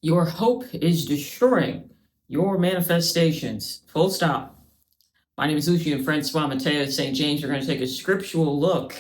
Your hope is destroying your manifestations. Full stop. My name is Lucian Francois Mateo St. James. We're going to take a scriptural look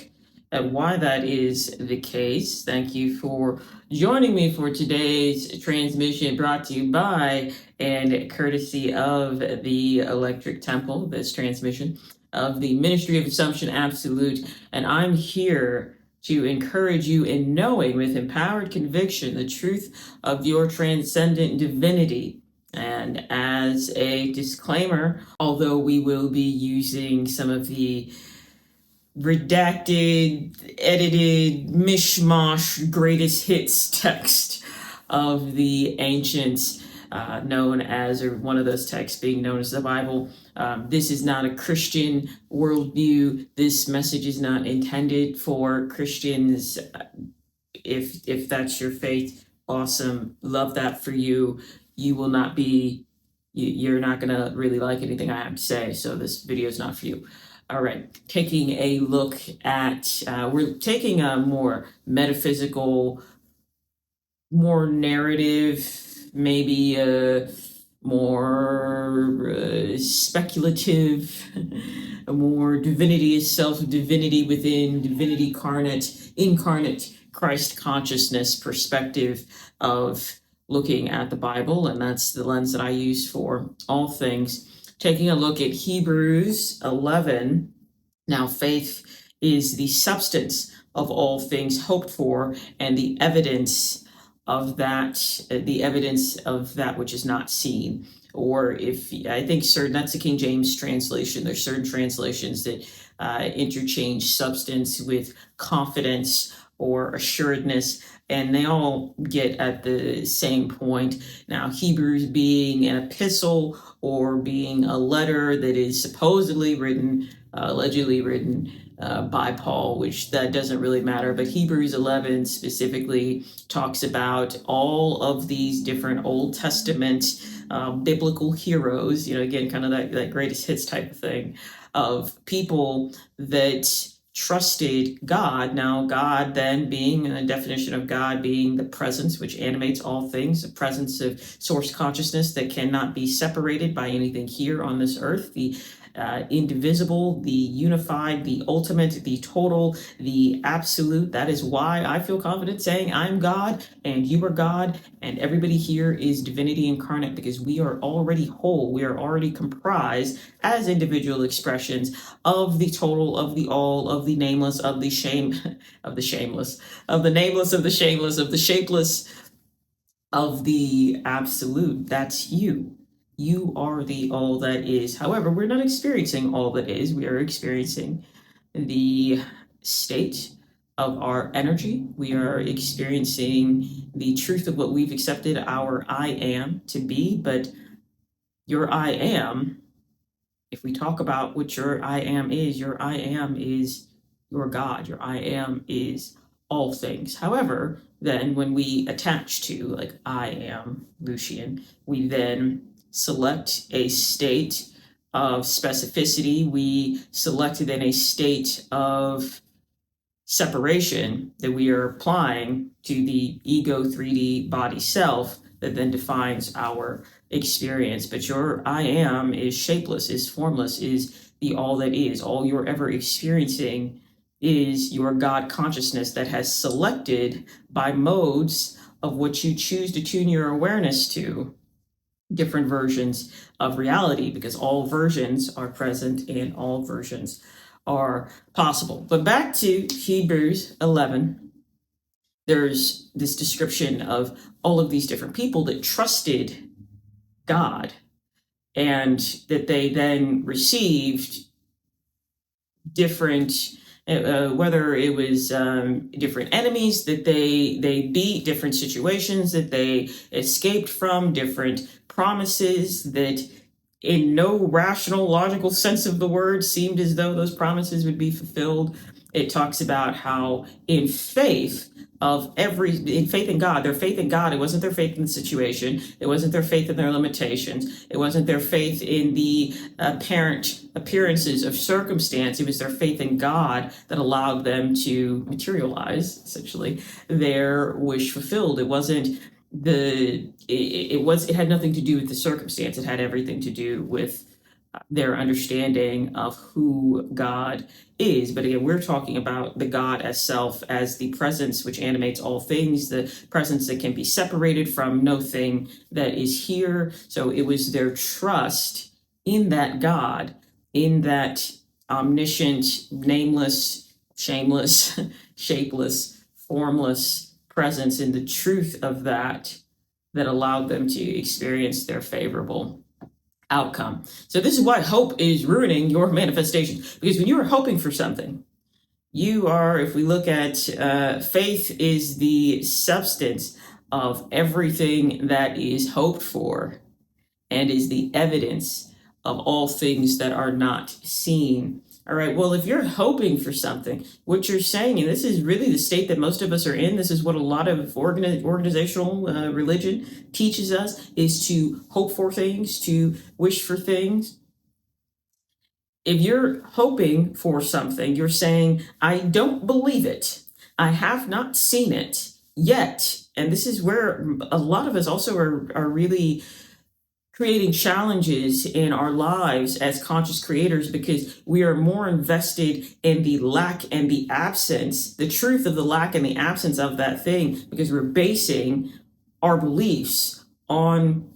at why that is the case. Thank you for joining me for today's transmission, brought to you by and courtesy of the Electric Temple, this transmission of the Ministry of Assumption Absolute. And I'm here to encourage you in knowing with empowered conviction the truth of your transcendent divinity. And as a disclaimer, although we will be using some of the redacted, edited, mishmash greatest hits text of the ancients, known as, or one of those texts being known as the Bible. This is not a Christian worldview. This message is not intended for Christians. If that's your faith, awesome. Love that for you. You will not be, you're not going to really like anything I have to say. So this video is not for you. All right. Taking a look at, we're taking a more metaphysical, more narrative, maybe more speculative, a more divinity itself, divinity within, divinity incarnate Christ consciousness perspective of looking at the Bible. And that's the lens that I use for all things. Taking a look at Hebrews 11. Now, faith is the substance of all things hoped for and the evidence of that which is not seen. Or if I think certain, that's the King James translation. There's certain translations that interchange substance with confidence or assuredness, and they all get at the same point. Now, Hebrews being an epistle or being a letter that is supposedly written, allegedly written by Paul, which that doesn't really matter. But Hebrews 11 specifically talks about all of these different Old Testament biblical heroes, again, kind of that greatest hits type of thing, of people that trusted God. Now, God then being a definition of God being the presence which animates all things, the presence of source consciousness that cannot be separated by anything here on this earth, the indivisible, the unified, the ultimate, the total, the absolute. That is why I feel confident saying I'm God and you are God and everybody here is divinity incarnate, because we are already whole. We are already comprised as individual expressions of the total, of the all, of the nameless, of the of the shameless, of the nameless, of the shameless, of the shapeless, of the absolute. That's you. You are the all that is. However, we're not experiencing all that is. We are experiencing the state of our energy. We are experiencing the truth of what we've accepted our I am to be. But your I am, if we talk about what your I am is your God. Your I am is all things. However, then when we attach to, like, I am Lucian, we then select a state of specificity. We selected then a state of separation that we are applying to the ego 3D body self that then defines our experience. But your I am is shapeless, is formless, is the all that is. All you're ever experiencing is your God consciousness that has selected by modes of what you choose to tune your awareness to different versions of reality, because all versions are present and all versions are possible. But back to Hebrews 11, there's this description of all of these different people that trusted God and that they then received different, whether it was different enemies that they beat, different situations that they escaped from, different promises that in no rational, logical sense of the word seemed as though those promises would be fulfilled. It talks about how in faith in God, their faith in God, it wasn't their faith in the situation. It wasn't their faith in their limitations. It wasn't their faith in the apparent appearances of circumstance. It was their faith in God that allowed them to materialize, essentially, their wish fulfilled. It wasn't it had nothing to do with the circumstance. It had everything to do with their understanding of who God is. But again, we're talking about the God as self, as the presence which animates all things, the presence that can be separated from no thing that is here. So it was their trust in that God, in that omniscient, nameless, shameless, shapeless, formless presence, in the truth of that allowed them to experience their favorable outcome. So this is why hope is ruining your manifestation. Because when you are hoping for something, you are, if we look at faith, is the substance of everything that is hoped for and is the evidence of all things that are not seen. All right, well, if you're hoping for something, what you're saying, and this is really the state that most of us are in, this is what a lot of organizational religion teaches us, is to hope for things, to wish for things. If you're hoping for something, you're saying, I don't believe it. I have not seen it yet. And this is where a lot of us also are really creating challenges in our lives as conscious creators, because we are more invested in the lack and the absence, the truth of the lack and the absence of that thing, because we're basing our beliefs on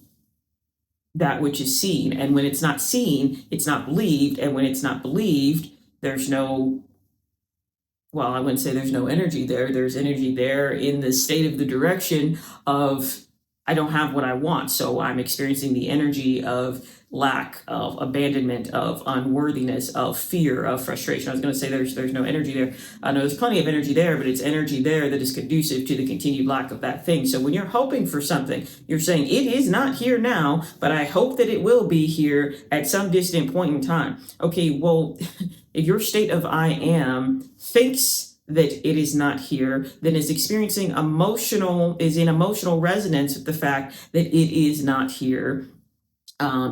that which is seen. And when it's not seen, it's not believed. And when it's not believed, there's no, well, I wouldn't say there's no energy there. There's energy there in the state of the direction of, I don't have what I want. So I'm experiencing the energy of lack, of abandonment, of unworthiness, of fear, of frustration. I was going to say there's no energy there. No, there's plenty of energy there, but it's energy there that is conducive to the continued lack of that thing. So when you're hoping for something, you're saying it is not here now, but I hope that it will be here at some distant point in time. Okay, well, if your state of I am thinks that it is not here, then is experiencing is in emotional resonance with the fact that it is not here,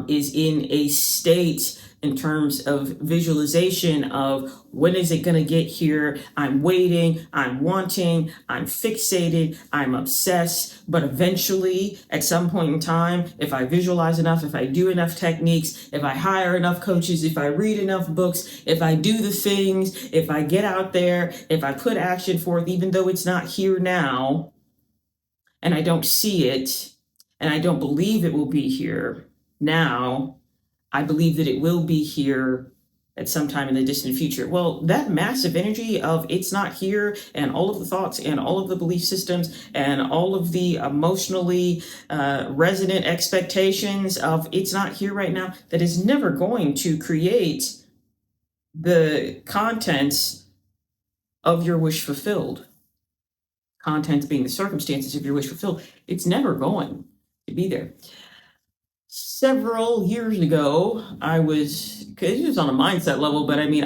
is in a state in terms of visualization of when is it going to get here? I'm waiting, I'm wanting, I'm fixated, I'm obsessed. But eventually, at some point in time, if I visualize enough, if I do enough techniques, if I hire enough coaches, if I read enough books, if I do the things, if I get out there, if I put action forth, even though it's not here now, and I don't see it, and I don't believe it will be here now, I believe that it will be here at some time in the distant future. Well, that massive energy of it's not here, and all of the thoughts and all of the belief systems and all of the emotionally resonant expectations of it's not here right now, that is never going to create the contents of your wish fulfilled. Contents being the circumstances of your wish fulfilled. It's never going to be there. Several years ago, it was on a mindset level, but I mean,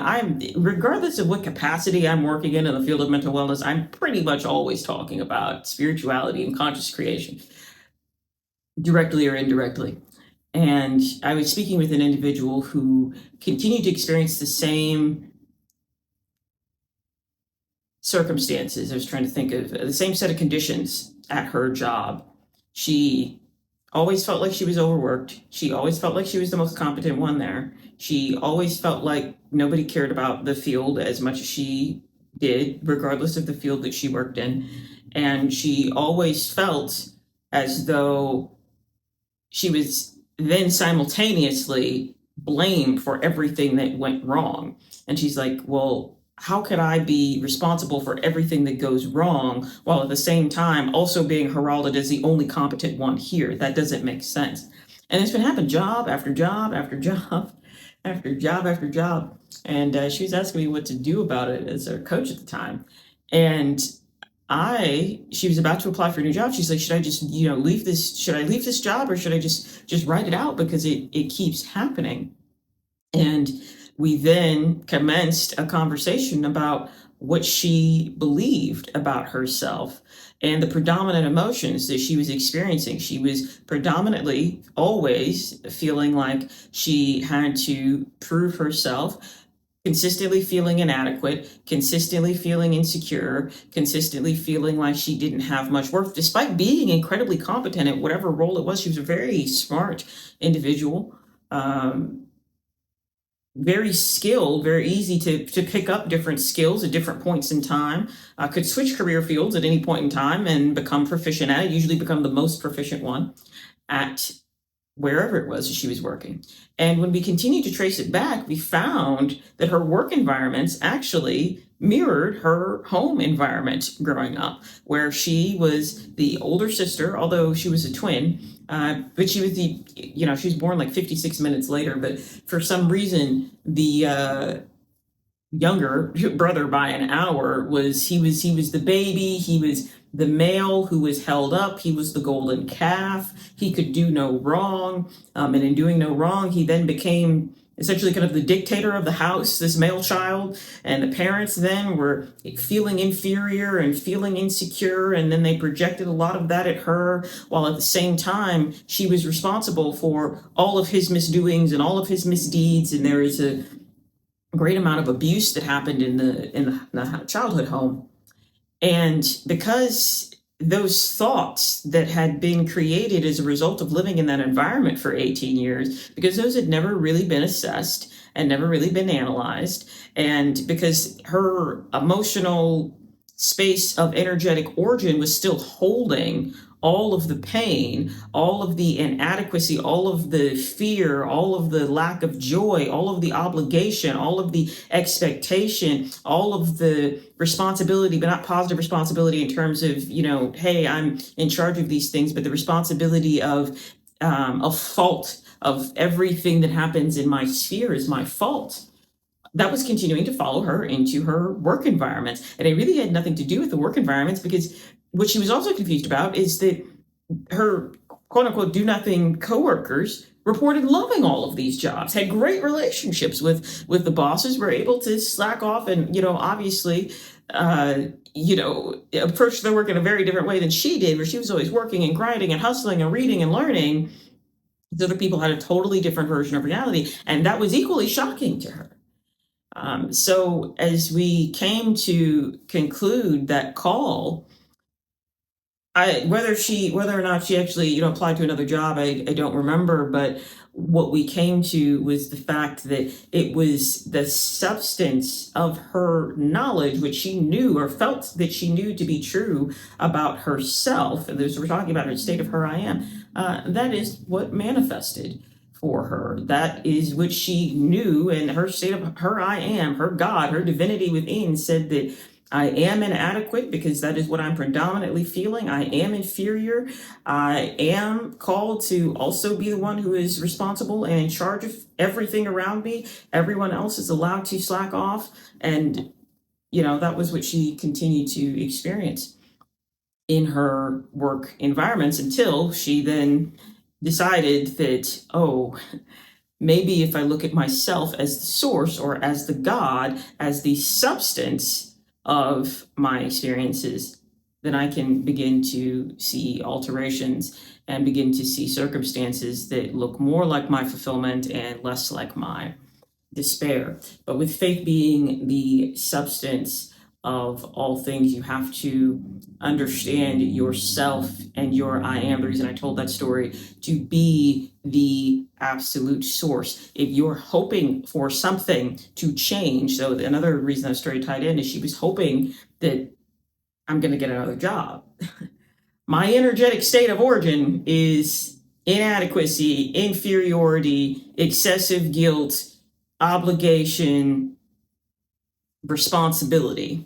regardless of what capacity I'm working in the field of mental wellness, I'm pretty much always talking about spirituality and conscious creation, directly or indirectly. And I was speaking with an individual who continued to experience the same circumstances. I was trying to think of the same set of conditions at her job. She always felt like she was overworked. She always felt like she was the most competent one there. She always felt like nobody cared about the field as much as she did, regardless of the field that she worked in. And she always felt as though she was then simultaneously blamed for everything that went wrong. And she's like, well, how could I be responsible for everything that goes wrong while at the same time also being heralded as the only competent one here? That doesn't make sense. And it's been happening job after job after job after job after job. And she was asking me what to do about it as her coach at the time. And she was about to apply for a new job. She's like, should I just, leave this job, or should I just write it out because it keeps happening? And we then commenced a conversation about what she believed about herself and the predominant emotions that she was experiencing. She was predominantly always feeling like she had to prove herself consistently feeling inadequate, consistently feeling insecure, consistently feeling like she didn't have much worth, despite being incredibly competent at whatever role it was. She was a very smart individual, very skilled, very easy to pick up different skills at different points in time, could switch career fields at any point in time and become proficient at it, usually become the most proficient one at wherever it was she was working. And when we continued to trace it back, we found that her work environments actually mirrored her home environment growing up, where she was the older sister, although she was a twin. But she was she was born like 56 minutes later, but for some reason, the younger brother by an hour he was the baby, he was the male who was held up, he was the golden calf, he could do no wrong, and in doing no wrong he then became essentially kind of the dictator of the house, this male child, and the parents then were feeling inferior and feeling insecure, and then they projected a lot of that at her, while at the same time she was responsible for all of his misdoings and all of his misdeeds. And there is a great amount of abuse that happened in the childhood home. And because those thoughts that had been created as a result of living in that environment for 18 years, because those had never really been assessed and never really been analyzed, and because her emotional space of energetic origin was still holding all of the pain, all of the inadequacy, all of the fear, all of the lack of joy, all of the obligation, all of the expectation, all of the responsibility, but not positive responsibility in terms of, hey, I'm in charge of these things, but the responsibility of fault, of everything that happens in my sphere is my fault. That was continuing to follow her into her work environments. And it really had nothing to do with the work environments, because what she was also confused about is that her quote unquote do nothing coworkers reported loving all of these jobs, had great relationships with the bosses, were able to slack off and, obviously, approach their work in a very different way than she did, where she was always working and grinding and hustling and reading and learning. The other people had a totally different version of reality, and that was equally shocking to her. So as we came to conclude that call, whether or not she actually, applied to another job, I don't remember, but what we came to was the fact that it was the substance of her knowledge, which she knew or felt that she knew to be true about herself. And we're talking about her state of her I am. That is what manifested for her. That is what she knew, and her state of her I am, her God, her divinity within said that I am inadequate because that is what I'm predominantly feeling. I am inferior. I am called to also be the one who is responsible and in charge of everything around me. Everyone else is allowed to slack off. And, that was what she continued to experience in her work environments, until she then decided that, maybe if I look at myself as the source, or as the God, as the substance of my experiences, then I can begin to see alterations and begin to see circumstances that look more like my fulfillment and less like my despair. But with faith being the substance of all things, you have to understand yourself and your I am. The reason I told that story, to be the absolute source. If you're hoping for something to change, so another reason that story tied in is she was hoping that I'm going to get another job. My energetic state of origin is inadequacy, inferiority, excessive guilt, obligation, responsibility.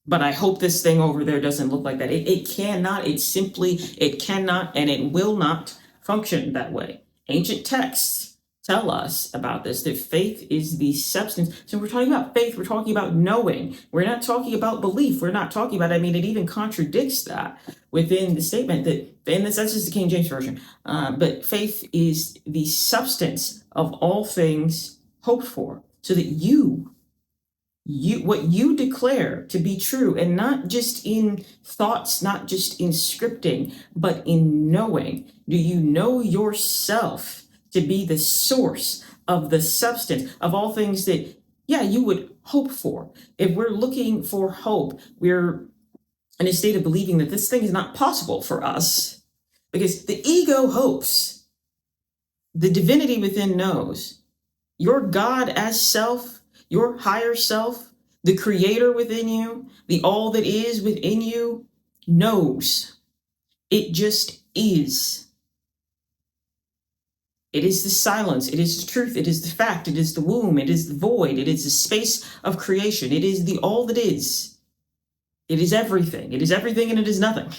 But I hope this thing over there doesn't look like that. It cannot, it cannot, and it will not function that way. Ancient texts tell us about this, that faith is the substance. So we're talking about faith, we're talking about knowing. We're not talking about belief. We're not talking about, it even contradicts that within the statement that, and that's just the King James Version, but faith is the substance of all things hoped for, so that you what you declare to be true, and not just in thoughts, not just in scripting, but in knowing. Do you know yourself to be the source of the substance of all things that you would hope for. If we're looking for hope, we're in a state of believing that this thing is not possible for us because the ego hopes. The divinity within knows. Your God as self, your higher self, the creator within you, the all that is within you knows. It just is. It is the silence. It is the truth. It is the fact. It is the womb. It is the void. It is the space of creation. It is the all that is. It is everything. It is everything and it is nothing.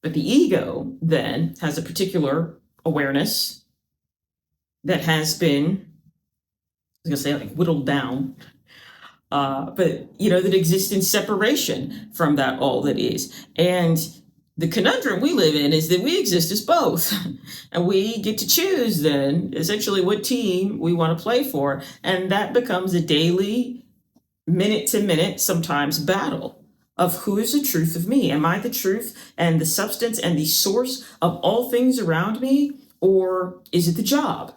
But the ego then has a particular awareness that has been, I was going to say, like whittled down, but that exists in separation from that all that is. And the conundrum we live in is that we exist as both. And we get to choose then essentially what team we want to play for. And that becomes a daily, minute to minute, sometimes battle of who is the truth of me. Am I the truth and the substance and the source of all things around me? Or is it the job?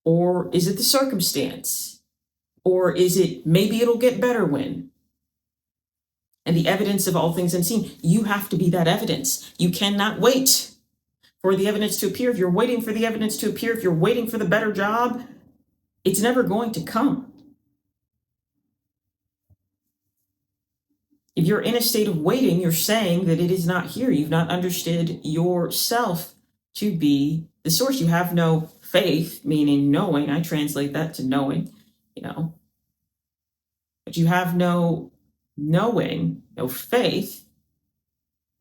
Or is it the circumstance? Or is it maybe it'll get better when? And the evidence of all things unseen. You have to be that evidence. You cannot wait for the evidence to appear. If you're waiting for the evidence to appear, if you're waiting for the better job, it's never going to come. If you're in a state of waiting, you're saying that it is not here. You've not understood yourself to be the source. You have no faith, meaning knowing. I translate that to knowing, but you have no knowing, no faith,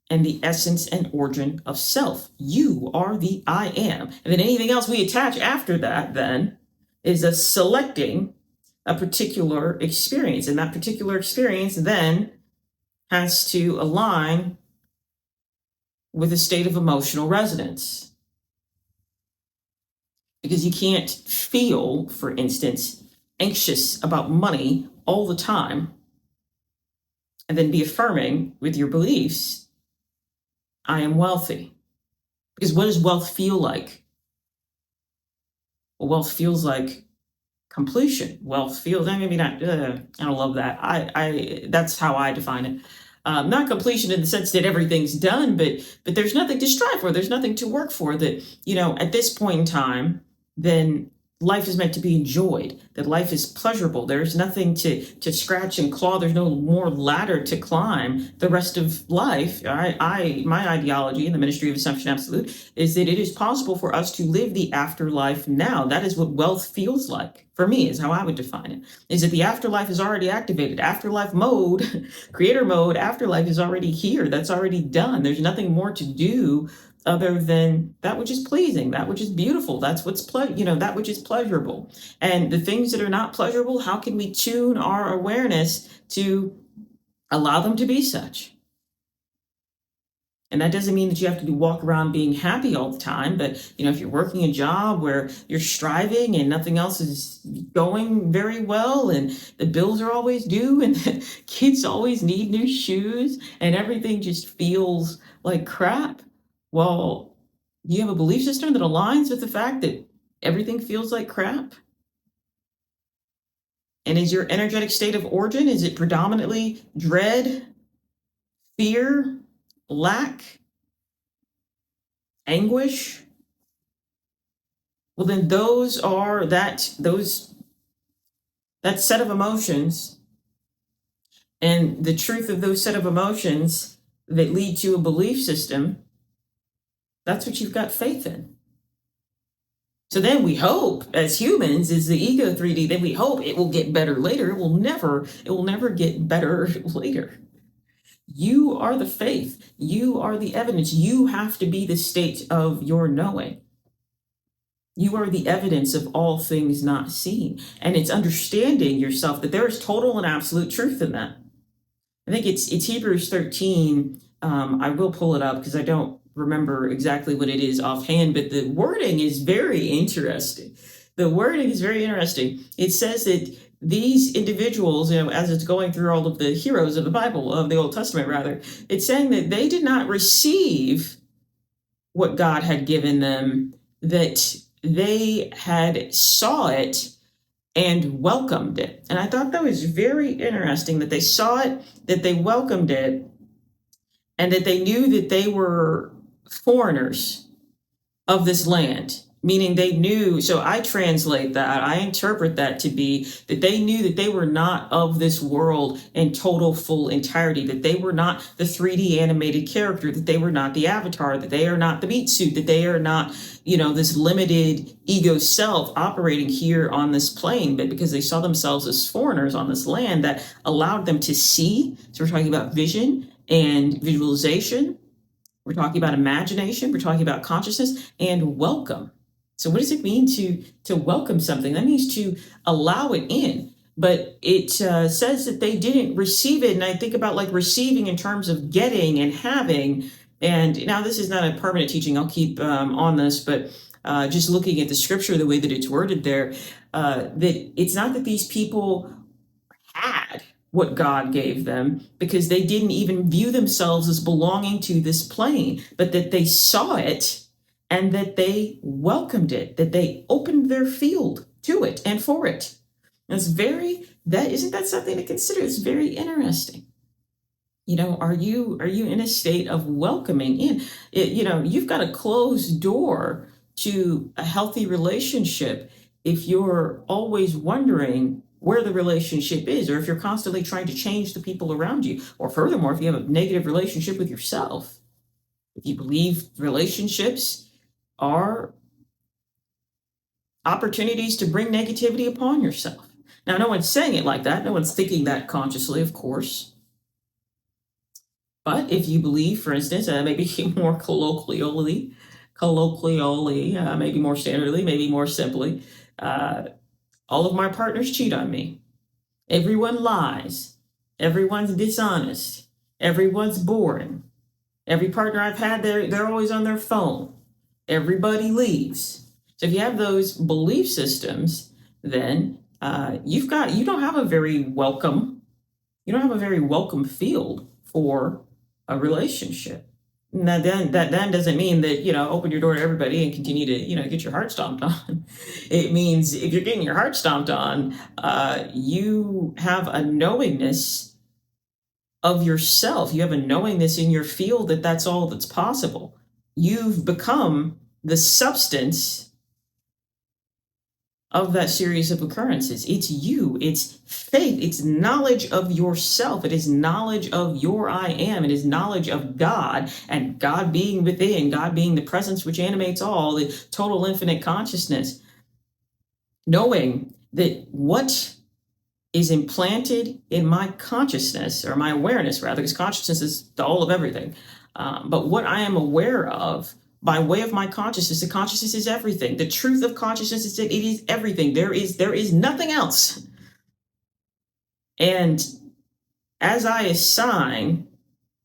and the essence and origin of self. You are the I am. And then anything else we attach after that then is a selecting a particular experience. And that particular experience then has to align with a state of emotional resonance. Because you can't feel, for instance, anxious about money all the time and then be affirming with your beliefs, I am wealthy. Because what does wealth feel like? Well, wealth feels like completion. Wealth feels, maybe not, I don't love that. I that's how I define it. Not completion in the sense that everything's done, but there's nothing to strive for. There's nothing to work for that, at this point in time, then life is meant to be enjoyed, that life is pleasurable. There's nothing to scratch and claw. There's no more ladder to climb the rest of life. My ideology in the Ministry of Assumption Absolute is that it is possible for us to live the afterlife now. That is what wealth feels like. For me, is how I would define it, is that the afterlife is already activated. Afterlife mode, creator mode, afterlife is already here. That's already done. There's nothing more to do other than that which is pleasing, that which is beautiful, that's what's that which is pleasurable. And the things that are not pleasurable, how can we tune our awareness to allow them to be such? And that doesn't mean that you have to walk around being happy all the time, but if you're working a job where you're striving and nothing else is going very well and the bills are always due and the kids always need new shoes and everything just feels like crap, well, do you have a belief system that aligns with the fact that everything feels like crap? And is your energetic state of origin, is it predominantly dread, fear, lack, anguish? Well, then that set of emotions and the truth of those set of emotions that lead to a belief system, that's what you've got faith in. So then we hope, as humans, is the ego 3D, then we hope it will get better later. It will never get better later. You are the faith. You are the evidence. You have to be the state of your knowing. You are the evidence of all things not seen. And it's understanding yourself that there is total and absolute truth in that. I think it's Hebrews 13. I will pull it up because I don't remember exactly what it is offhand, but the wording is very interesting. It says that these individuals, as it's going through all of the heroes of the Bible, of the Old Testament rather, it's saying that they did not receive what God had given them, that they had saw it and welcomed it. And I thought that was very interesting that they saw it, that they welcomed it, and that they knew that they were foreigners of this land, meaning they knew. So I translate that, I interpret that to be that they knew that they were not of this world in total, full entirety, that they were not the 3D animated character, that they were not the avatar, that they are not the meat suit, that they are not, this limited ego self operating here on this plane, but because they saw themselves as foreigners on this land, that allowed them to see. So we're talking about vision and visualization. We're talking about imagination. We're talking about consciousness and welcome. So what does it mean to welcome something? That means to allow it in. But it says that they didn't receive it. And I think about like receiving in terms of getting and having. And now this is not a permanent teaching. I'll keep on this. But just looking at the scripture, the way that it's worded there, that it's not that these people had what God gave them, because they didn't even view themselves as belonging to this plane, but that they saw it and that they welcomed it, that they opened their field to it and for it. That's isn't that something to consider? It's very interesting. Are you in a state of welcoming in? You've got a closed door to a healthy relationship if you're always wondering where the relationship is, or if you're constantly trying to change the people around you, or furthermore, if you have a negative relationship with yourself. If you believe relationships are opportunities to bring negativity upon yourself. Now, no one's saying it like that. No one's thinking that consciously, of course. But if you believe, for instance, maybe more colloquially, maybe more standardly, maybe more simply, all of my partners cheat on me. Everyone lies. Everyone's dishonest. Everyone's boring. Every partner I've had, they're always on their phone. Everybody leaves. So if you have those belief systems, then you don't have a very welcome field for a relationship. Now, then that doesn't mean that, open your door to everybody and continue to, get your heart stomped on. It means if you're getting your heart stomped on, you have a knowingness of yourself. You have a knowingness in your field that that's all that's possible. You've become the substance of that series of occurrences. It's you, it's faith, it's knowledge of yourself, it is knowledge of your I am, it is knowledge of God, and God being within, God being the presence which animates all, the total infinite consciousness. Knowing that what is implanted in my consciousness, or my awareness rather, because consciousness is the whole of everything, but what I am aware of by way of my consciousness, the consciousness is everything. The truth of consciousness is that it is everything. There is nothing else. And as I assign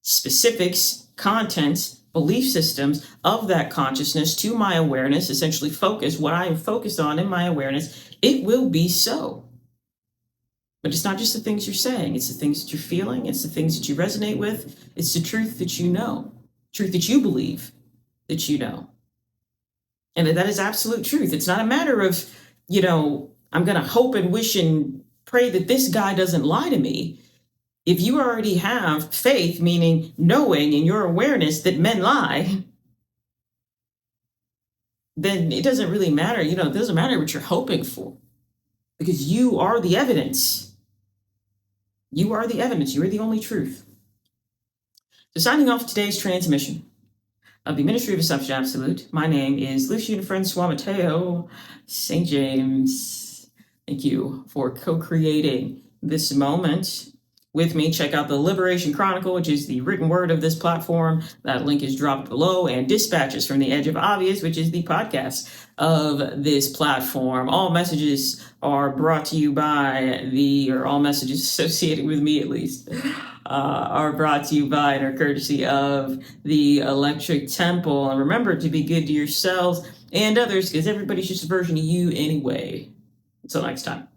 specifics, contents, belief systems of that consciousness to my awareness, essentially focus what I am focused on in my awareness, it will be so. But it's not just the things you're saying, it's the things that you're feeling, it's the things that you resonate with, it's the truth that you know, truth that you believe that you know. And that is absolute truth. It's not a matter of, I'm going to hope and wish and pray that this guy doesn't lie to me. If you already have faith, meaning knowing in your awareness that men lie, then it doesn't really matter. It doesn't matter what you're hoping for, because you are the evidence. You are the evidence. You are the only truth. So signing off today's transmission of the Ministry of Assumption Absolute, my name is Lucian Francois Mateo St. James. Thank you for co-creating this moment with me. Check out the Liberation Chronicle, which is the written word of this platform. That link is dropped below. And Dispatches from the Edge of Obvious, which is the podcast of this platform. All messages are brought to you by all messages associated with me at least, are brought to you by and are courtesy of the Electric Temple. And remember to be good to yourselves and others, because everybody's just a version of you anyway. Until next time.